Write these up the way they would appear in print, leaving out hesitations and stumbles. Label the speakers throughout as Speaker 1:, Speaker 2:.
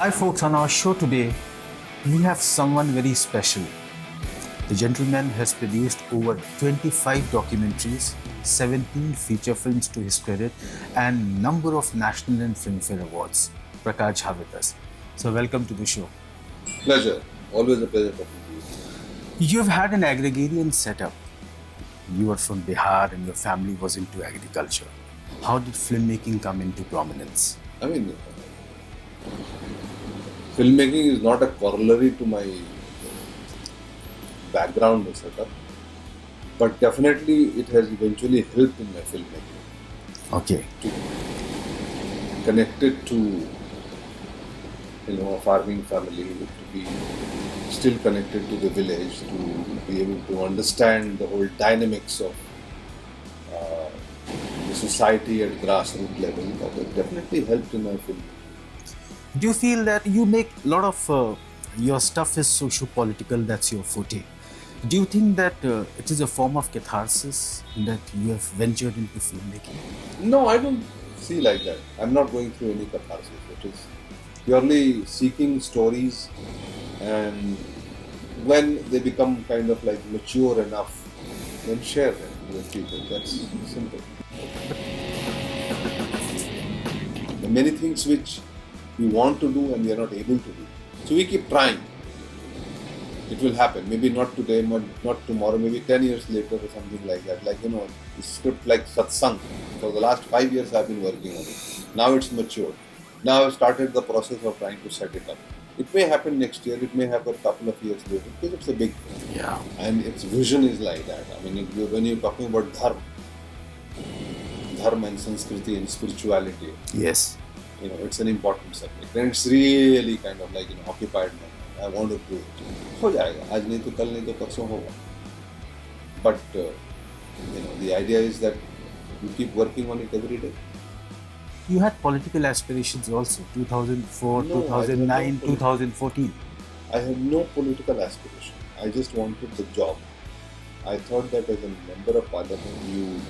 Speaker 1: Hi folks, on our show today, we have someone very special. The gentleman has produced over 25 documentaries, 17 feature films to his credit, and number of national and Filmfare awards. Prakash Jha with us. So welcome to the show.
Speaker 2: Pleasure. Always a pleasure talking to you.
Speaker 1: You've had an agrarian setup. You are from Bihar and your family was into agriculture. How did filmmaking come into prominence?
Speaker 2: I mean, filmmaking is not a corollary to my background or setup, but definitely it has eventually helped in my filmmaking.
Speaker 1: Okay.
Speaker 2: To connect it to, a farming family, to be still connected to the village, to be able to understand the whole dynamics of the society at grassroots level. That has definitely helped in my film.
Speaker 1: Do you feel that you make a lot of your stuff is socio-political, that's your forte? Do you think that it is a form of catharsis that you have ventured into filmmaking?
Speaker 2: No, I don't see like that. I'm not going through any catharsis. It is purely seeking stories, and when they become kind of like mature enough, then share them with people. That's simple. There are many things which we want to do and we are not able to do. So we keep trying. It will happen. Maybe not today, not tomorrow, maybe 10 years later or something like that. Like, a script like Satsang. For the last 5 years I've been working on it. Now it's matured. Now I've started the process of trying to set it up. It may happen next year, it may happen a couple of years later, because it's a big thing.
Speaker 1: Yeah.
Speaker 2: And its vision is like that. I mean, when you're talking about dharma and Sanskriti and spirituality,
Speaker 1: Yes.
Speaker 2: it's an important subject. And it's really kind of like, occupied my mind. I want to do it. हो जाएगा. आज नहीं तो कल नहीं तो परसों होगा. But, the idea is that you keep working on it every day.
Speaker 1: You had political aspirations also, 2004,
Speaker 2: No,
Speaker 1: 2009, 2014.
Speaker 2: I had no political aspiration. I just wanted the job. I thought that as a member of parliament, you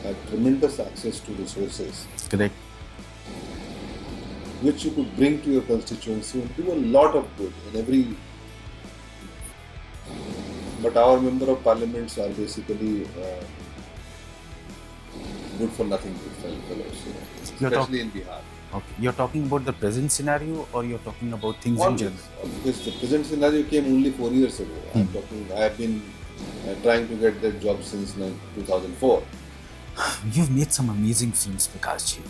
Speaker 2: have tremendous access to resources,
Speaker 1: Correct.
Speaker 2: which you could bring to your constituency and do a lot of good in every. But our member of parliaments are basically good for nothing fellows, especially in Bihar.
Speaker 1: Okay. You're talking about the present scenario or you're talking about things in general?
Speaker 2: Because the present scenario came only 4 years ago. I have been trying to get that job since 2004.
Speaker 1: You've made some amazing films, Prakash Ji.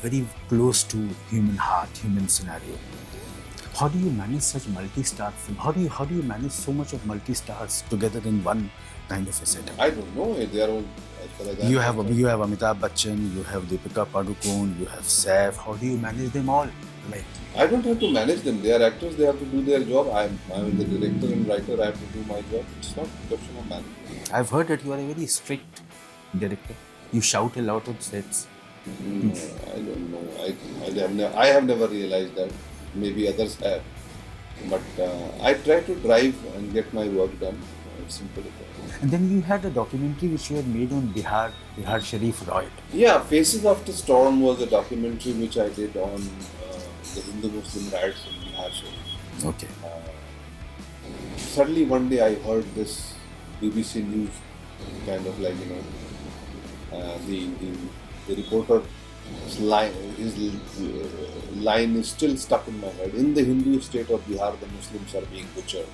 Speaker 1: Very close to human heart, human scenario. How do you manage such multi-star film? How do you manage so much of multi-stars together in one kind of a setup?
Speaker 2: I don't know. They are all.
Speaker 1: You have Amitabh Bachchan, you have Deepika Padukone, you have Saif. How do you manage them all? Like,
Speaker 2: I don't have to manage them. They are actors. They have to do their job. I'm the director and writer. I have to do my job. It's not a question of management.
Speaker 1: I've heard that you are a very strict director. You shout a lot on sets.
Speaker 2: No, I don't know. I have never realized that. Maybe others have. But I try to drive and get my work done. It's simple as that.
Speaker 1: And then you had a documentary which you had made on Bihar Sharif riot.
Speaker 2: Yeah, Faces After Storm was a documentary which I did on the Hindu-Muslim riots in Bihar.
Speaker 1: Okay.
Speaker 2: Suddenly one day I heard this BBC News kind of like, the reporter's line is still stuck in my head. In the Hindu state of Bihar, the Muslims are being butchered.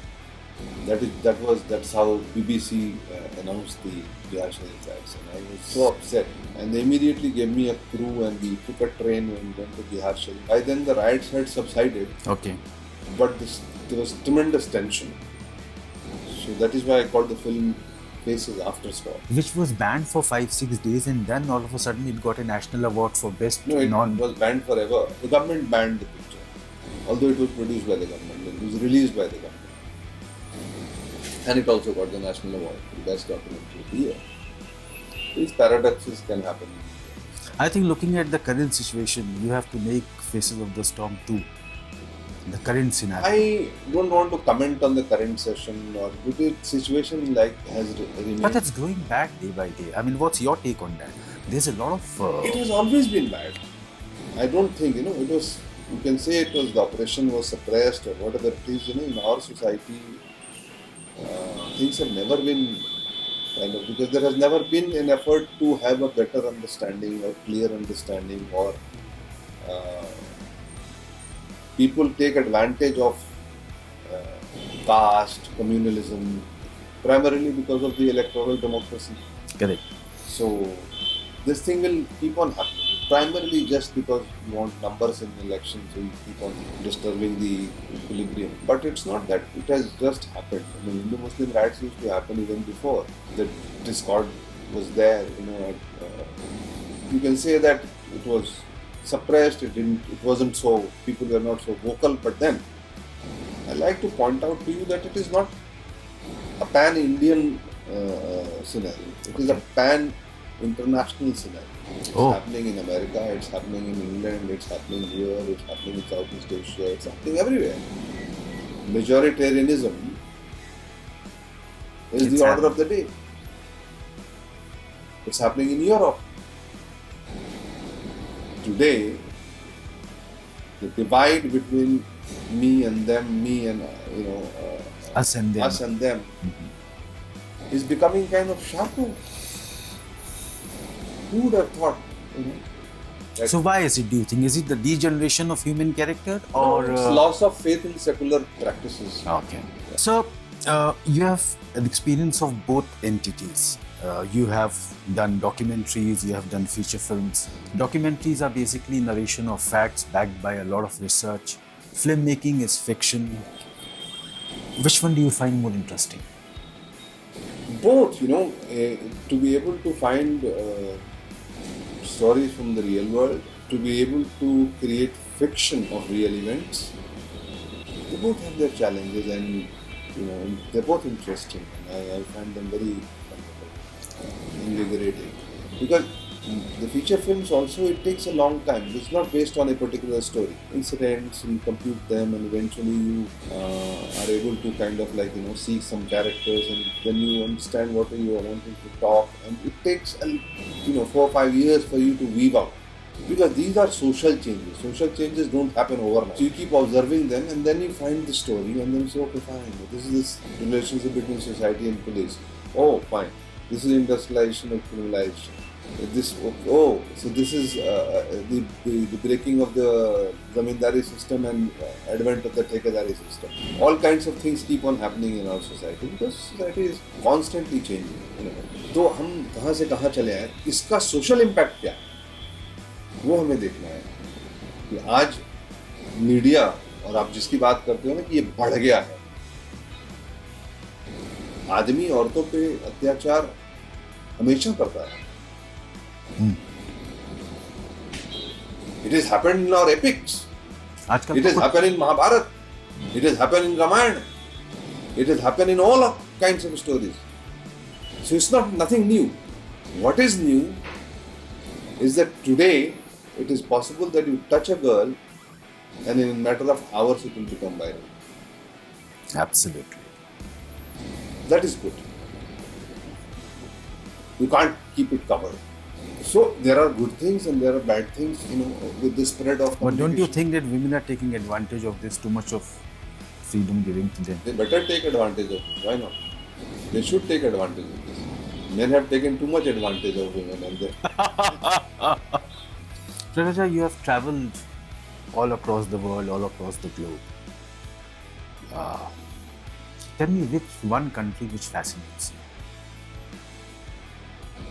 Speaker 2: That's how BBC announced the Bihar Sharif riots, and I was so upset. And they immediately gave me a crew, and we took a train and went to Bihar Sharif. By then the riots had subsided,
Speaker 1: Okay.
Speaker 2: but there was tremendous tension. So that is why I called the film Faces After Storm.
Speaker 1: Which was banned for 5-6 days, and then all of a sudden it got a national award for best
Speaker 2: No, it was banned forever. The government banned the picture, although it was produced by the government. It was released by the government. And it also got the national award for the best documentary of the year. These paradoxes can happen.
Speaker 1: I think looking at the current situation, you have to make Faces of the Storm 2. The current scenario.
Speaker 2: I don't want to comment on the current session or the situation has remained.
Speaker 1: But it's going bad day by day. I mean, what's your take on that? There's a lot of.
Speaker 2: It has always been bad. I don't think, it was you can say it was the operation was suppressed or whatever it is. In our society, things have never been kind of, because there has never been an effort to have a better understanding or clear understanding, or uh, people take advantage of caste, communalism, primarily because of the electoral democracy.
Speaker 1: Correct.
Speaker 2: So this thing will keep on happening. Primarily just because you want numbers in elections, so you keep on disturbing the equilibrium. But it's not that. It has just happened. Hindu-Muslim riots used to happen even before. The discord was there. You can say that it was suppressed. It wasn't so. People were not so vocal. But then, I like to point out to you that it is not a pan-Indian scenario. It is a pan-international scenario. It's happening in America, it's happening in England, it's happening here, it's happening in Southeast Asia, it's happening everywhere. Majoritarianism is the order of the day. It's happening in Europe. Today, the divide between me and them, me and
Speaker 1: Us and
Speaker 2: them, is becoming kind of sharper. Who would have thought?
Speaker 1: So why is it, do you think? Is it the degeneration of human character, or
Speaker 2: it's loss of faith in secular practices?
Speaker 1: Okay. So you have an experience of both entities. You have done documentaries, you have done feature films. Documentaries are basically narration of facts backed by a lot of research. Filmmaking is fiction. Which one do you find more interesting?
Speaker 2: Both, to be able to find stories from the real world, to be able to create fiction of real events, they both have their challenges, and they're both interesting. I find them very invigorating, because the feature films also, it takes a long time. It's not based on a particular story. Incidents, you compute them, and eventually you are able to kind of see some characters, and then you understand what you are wanting to talk, and it takes 4 or 5 years for you to weave out, because these are social changes. Social changes don't happen overnight. So you keep observing them, and then you find the story, and then you say, okay, fine, this is this relationship between society and police. Oh, fine. This is industrialization or criminalization. So this is the breaking of the zamindari system and advent of the ठेकेदारी system. All kinds of things keep on happening in our society, because society is constantly changing. तो हम कहाँ से कहाँ चले आए, इसका social impact क्या है, वो हमें देखना है. कि आज मीडिया, और आप जिसकी बात करते हो ना कि ये बढ़ गया है, आदमी औरतों पे अत्याचार हमेशा करता है. It has happened in our epics. It has happened in Mahabharata. It has happened in Ramayana. It has happened in all kinds of stories. So it's not nothing new. What is new is that today it is possible that you touch a girl and in a matter of hours it will become viral.
Speaker 1: Absolutely.
Speaker 2: That is good. You can't keep it covered. So there are good things and there are bad things, with the spread of communication.
Speaker 1: But don't you think that women are taking advantage of this, too much of freedom given to them?
Speaker 2: They better take advantage of it. Why not? They should take advantage of this. Men have taken too much advantage of women, and
Speaker 1: Prakash Jha, you have travelled all across the world, all across the globe. Tell me which one country which fascinates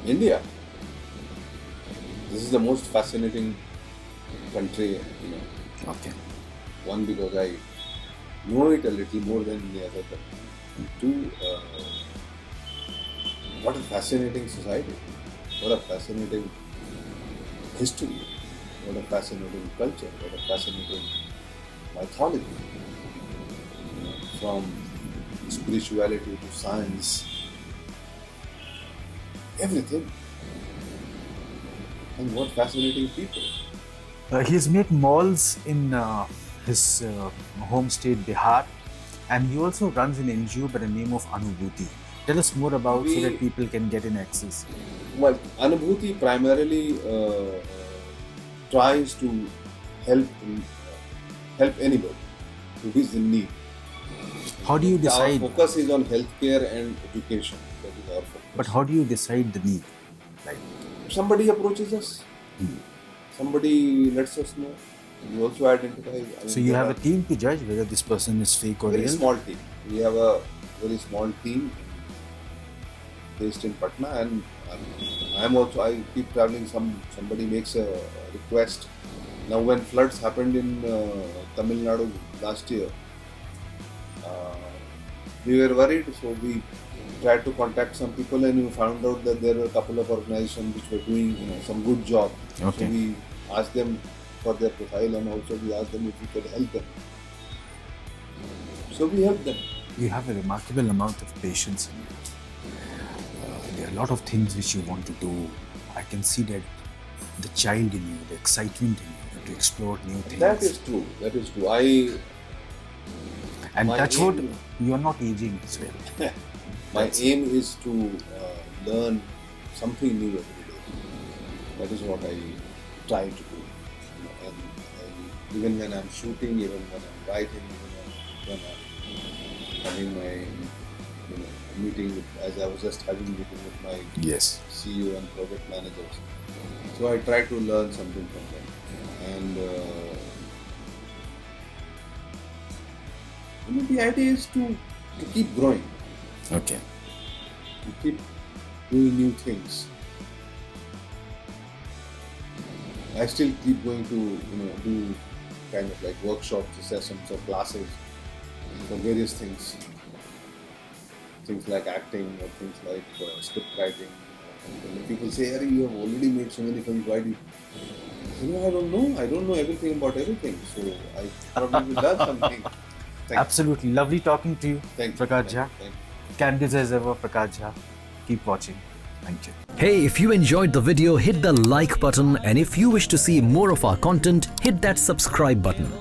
Speaker 1: you?
Speaker 2: India. This is the most fascinating country,
Speaker 1: Okay.
Speaker 2: One, because I know it a little more than the other country. Two, what a fascinating society. What a fascinating history. What a fascinating culture. What a fascinating mythology. From spirituality to science. Everything. And what fascinating people.
Speaker 1: He has made malls in his home state Bihar, and he also runs an NGO by the name of Anubhuti. Tell us more about so that people can get in access.
Speaker 2: Well, Anubhuti primarily tries to help help anybody who is in need.
Speaker 1: How do you decide?
Speaker 2: Our focus is on healthcare and education. That is our focus.
Speaker 1: But how do you decide the need? Like,
Speaker 2: somebody approaches us, somebody lets us know. We also identify.
Speaker 1: So you have a team to judge whether this person is fake or
Speaker 2: very
Speaker 1: real?
Speaker 2: Small team. We have a very small team based in Patna, and I keep traveling. Somebody makes a request. Now, when floods happened in Tamil Nadu last year, we were worried, so we tried to contact some people, and we found out that there were a couple of organizations which were doing some good job.
Speaker 1: Okay.
Speaker 2: So we asked them for their profile, and also we asked them if we could help them. So we helped them.
Speaker 1: You have a remarkable amount of patience in you. There are a lot of things which you want to do. I can see that the child in you, the excitement in you to explore new things.
Speaker 2: That is true. That is true.
Speaker 1: And
Speaker 2: my
Speaker 1: touch
Speaker 2: aim-
Speaker 1: wood, you are not aging as well.
Speaker 2: My aim is to learn something new every day. That is what I try to do. And even when I'm shooting, even when I'm writing, even when I'm having my meeting with, as I was just having a meeting with my
Speaker 1: Yes.
Speaker 2: CEO and project managers. So I try to learn something from them. And the idea is to keep growing,
Speaker 1: Okay.
Speaker 2: to keep doing new things. I still keep going to do kind of like workshops, sessions, or classes for various things. Things like acting or things like script writing. And people say, "Harry, you have already made so many films. Why do you?" I don't know. I don't know everything about everything. So I probably will learn something.
Speaker 1: Absolutely. Lovely talking to you,
Speaker 2: Thank you.
Speaker 1: Prakash Jha.
Speaker 2: Thank you.
Speaker 1: Candid as ever, Prakash Jha. Keep watching. Thank you.
Speaker 3: Hey, if you enjoyed the video, hit the like button, and if you wish to see more of our content, hit that subscribe button.